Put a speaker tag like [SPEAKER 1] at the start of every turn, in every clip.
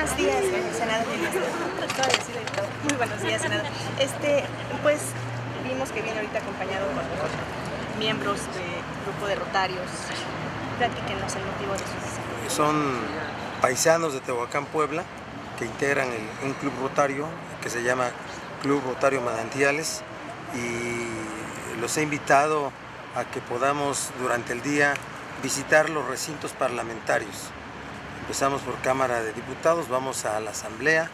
[SPEAKER 1] buenos días, senador. Muy buenos días, senador. Pues vimos que viene ahorita acompañado por miembros del grupo de Rotarios. Platíquenos el motivo de su visita.
[SPEAKER 2] Son paisanos de Tehuacán, Puebla, que integran un club rotario que se llama Club Rotario Manantiales, y los he invitado a que podamos durante el día visitar los recintos parlamentarios. Empezamos por Cámara de Diputados, vamos a la Asamblea,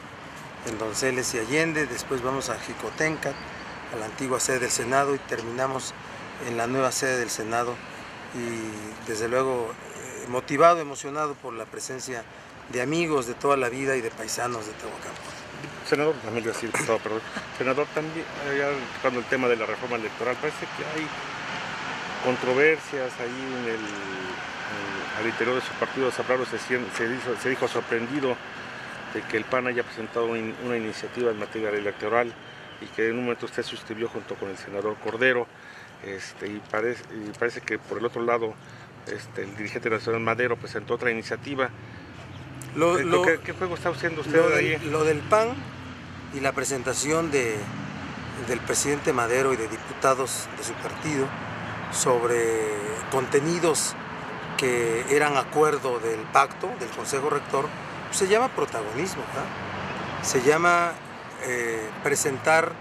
[SPEAKER 2] en Donceles y Allende, después vamos a Jicotencat, a la antigua sede del Senado, y terminamos en la nueva sede del Senado, y desde luego motivado, emocionado por la presencia de amigos de toda la vida y de paisanos de Tehuacán.
[SPEAKER 3] Senador, también le decir, perdón. Senador, también, ya tocando el tema de la reforma electoral, parece que hay controversias ahí al interior de su partido. Zapraro se dijo sorprendido de que el PAN haya presentado una iniciativa en materia electoral y que en un momento usted suscribió junto con el senador Cordero, y parece que por el otro lado el dirigente nacional Madero presentó otra iniciativa. ¿Qué juego está haciendo usted ahí?
[SPEAKER 2] Lo del PAN y la presentación del presidente Madero y de diputados de su partido sobre contenidos que eran acuerdo del pacto, del Consejo Rector, pues se llama protagonismo, ¿no? Se llama presentar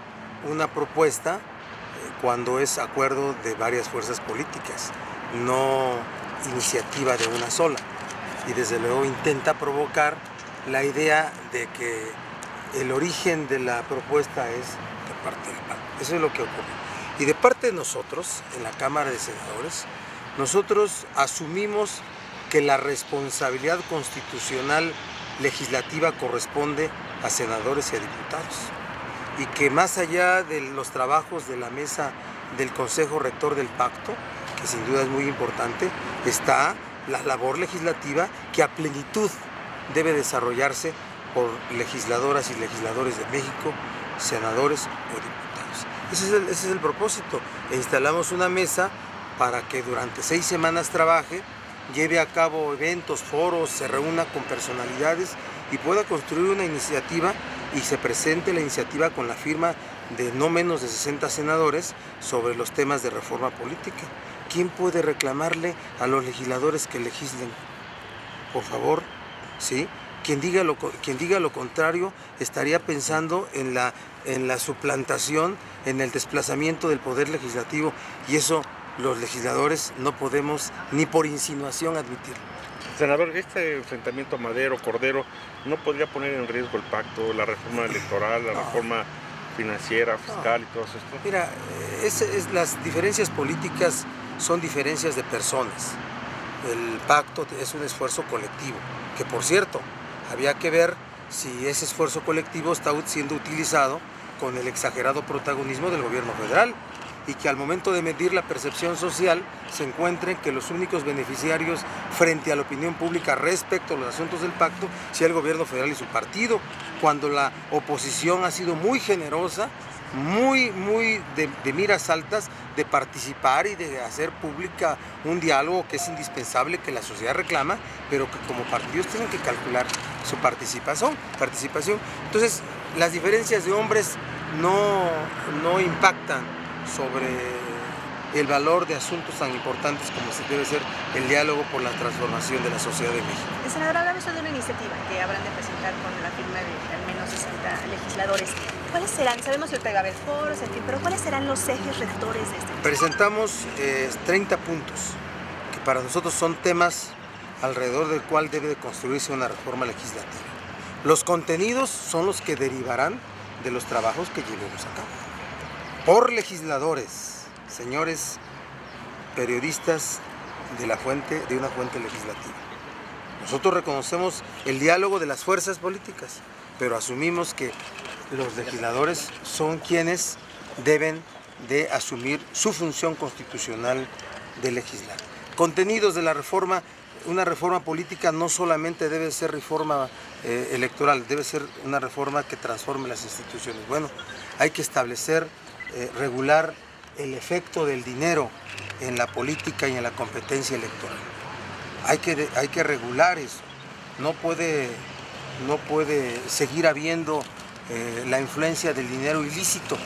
[SPEAKER 2] una propuesta cuando es acuerdo de varias fuerzas políticas, no iniciativa de una sola. Y desde luego intenta provocar la idea de que el origen de la propuesta es de parte del PAN. Eso es lo que ocurre. Y de parte de nosotros, en la Cámara de Senadores, nosotros asumimos que la responsabilidad constitucional legislativa corresponde a senadores y a diputados. Y que más allá de los trabajos de la mesa del Consejo Rector del Pacto, que sin duda es muy importante, está la labor legislativa que a plenitud debe desarrollarse por legisladoras y legisladores de México, senadores o diputados. Ese es el propósito. E instalamos una mesa para que durante 6 semanas trabaje, lleve a cabo eventos, foros, se reúna con personalidades y pueda construir una iniciativa y se presente la iniciativa con la firma de no menos de 60 senadores sobre los temas de reforma política. ¿Quién puede reclamarle a los legisladores que legislen? Por favor, ¿sí? Quien diga lo contrario estaría pensando en la suplantación, en el desplazamiento del poder legislativo, y eso los legisladores no podemos ni por insinuación admitirlo.
[SPEAKER 3] Senador, este enfrentamiento Madero-Cordero no podría poner en riesgo el pacto, la reforma electoral, la reforma financiera, fiscal y todo esto.
[SPEAKER 2] Mira, las diferencias políticas son diferencias de personas. El pacto es un esfuerzo colectivo, que por cierto, había que ver si ese esfuerzo colectivo está siendo utilizado con el exagerado protagonismo del gobierno federal, y que al momento de medir la percepción social se encuentren que los únicos beneficiarios frente a la opinión pública respecto a los asuntos del pacto sea el gobierno federal y su partido, cuando la oposición ha sido muy generosa, muy de miras altas, de participar y de hacer pública un diálogo que es indispensable, que la sociedad reclama, pero que como partidos tienen que calcular su participación. Entonces, las diferencias de hombres no impactan sobre el valor de asuntos tan importantes como debe ser el diálogo por la transformación de la sociedad de México.
[SPEAKER 1] Senador, hablamos de una iniciativa que habrán de presentar con la firma de al menos 60 legisladores. ¿Cuáles serán? Sabemos que va a haber foros, en fin, pero ¿cuáles serán los ejes rectores de esta iniciativa?
[SPEAKER 2] Presentamos 30 puntos, que para nosotros son temas alrededor del cual debe de construirse una reforma legislativa. Los contenidos son los que derivarán de los trabajos que llevemos a cabo. Por legisladores, señores periodistas de una fuente legislativa. Nosotros reconocemos el diálogo de las fuerzas políticas, pero asumimos que los legisladores son quienes deben de asumir su función constitucional de legislar. Contenidos de la reforma: una reforma política no solamente debe ser reforma electoral, debe ser una reforma que transforme las instituciones. Bueno, hay que establecer, regular el efecto del dinero en la política y en la competencia electoral. Hay que regular eso. No puede no puede seguir habiendo la influencia del dinero ilícito,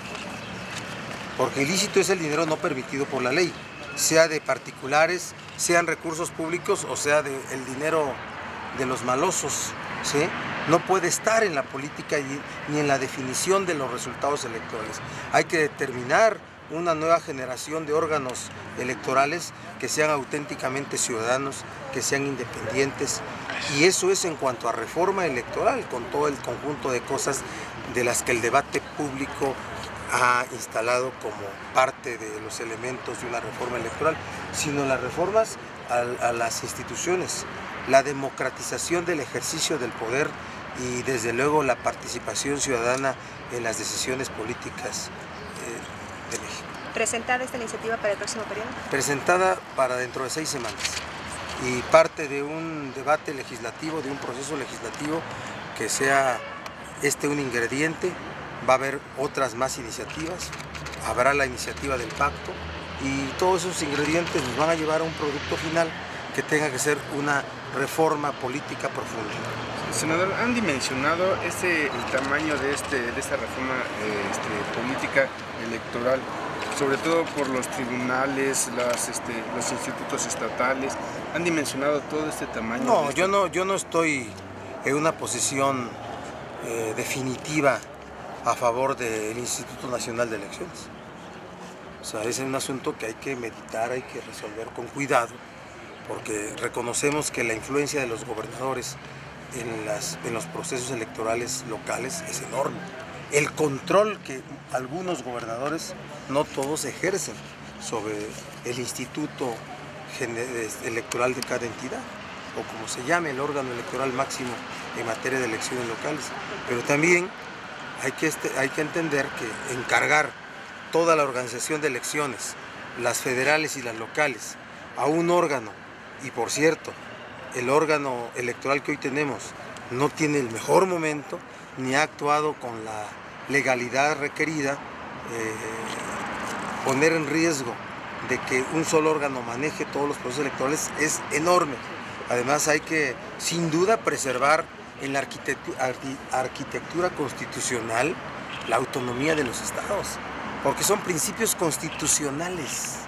[SPEAKER 2] porque ilícito es el dinero no permitido por la ley, sea de particulares, sean recursos públicos o sea el dinero de los malosos, ¿sí? No puede estar en la política ni en la definición de los resultados electorales. Hay que determinar una nueva generación de órganos electorales que sean auténticamente ciudadanos, que sean independientes, y eso es en cuanto a reforma electoral, con todo el conjunto de cosas de las que el debate público ha instalado como parte de los elementos de una reforma electoral, sino las reformas a las instituciones, la democratización del ejercicio del poder y desde luego la participación ciudadana en las decisiones políticas de México.
[SPEAKER 1] ¿Presentada esta iniciativa para el próximo periodo?
[SPEAKER 2] Presentada para dentro de 6 semanas y parte de un debate legislativo, de un proceso legislativo que sea un ingrediente. Va a haber otras más iniciativas, habrá la iniciativa del pacto y todos esos ingredientes nos van a llevar a un producto final que tenga que ser una reforma política profunda.
[SPEAKER 4] Senador, ¿han dimensionado el tamaño de esta reforma política electoral, sobre todo por los tribunales, los institutos estatales? ¿Han dimensionado todo este tamaño?
[SPEAKER 2] No, yo no estoy en una posición definitiva a favor del Instituto Nacional de Elecciones. O sea, es un asunto que hay que meditar, hay que resolver con cuidado, porque reconocemos que la influencia de los gobernadores en los procesos electorales locales es enorme. El control que algunos gobernadores, no todos, ejercen sobre el instituto electoral de cada entidad, o como se llame, el órgano electoral máximo en materia de elecciones locales. Pero también hay que entender que encargar toda la organización de elecciones, las federales y las locales, a un órgano, y por cierto, el órgano electoral que hoy tenemos no tiene el mejor momento, ni ha actuado con la legalidad requerida, poner en riesgo de que un solo órgano maneje todos los procesos electorales es enorme. Además hay que, sin duda, preservar en la arquitectura constitucional la autonomía de los estados, porque son principios constitucionales.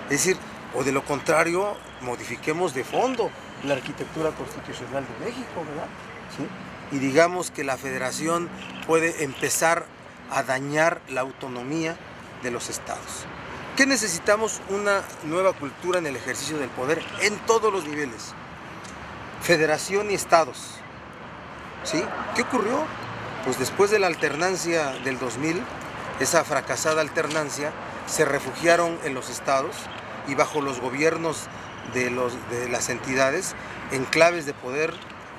[SPEAKER 2] Es decir, o de lo contrario, modifiquemos de fondo la arquitectura constitucional de México, ¿verdad? ¿Sí? Y digamos que la federación puede empezar a dañar la autonomía de los estados. ¿Qué necesitamos? Una nueva cultura en el ejercicio del poder en todos los niveles, federación y estados. ¿Sí? ¿Qué ocurrió? Pues después de la alternancia del 2000, esa fracasada alternancia, se refugiaron en los estados y bajo los gobiernos de las entidades en claves de poder,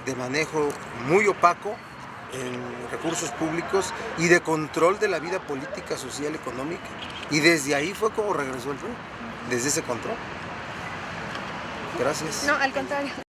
[SPEAKER 2] de manejo muy opaco en recursos públicos y de control de la vida política, social, económica. Y desde ahí fue como regresó el PRI, desde ese control. Gracias.
[SPEAKER 1] No, al contrario.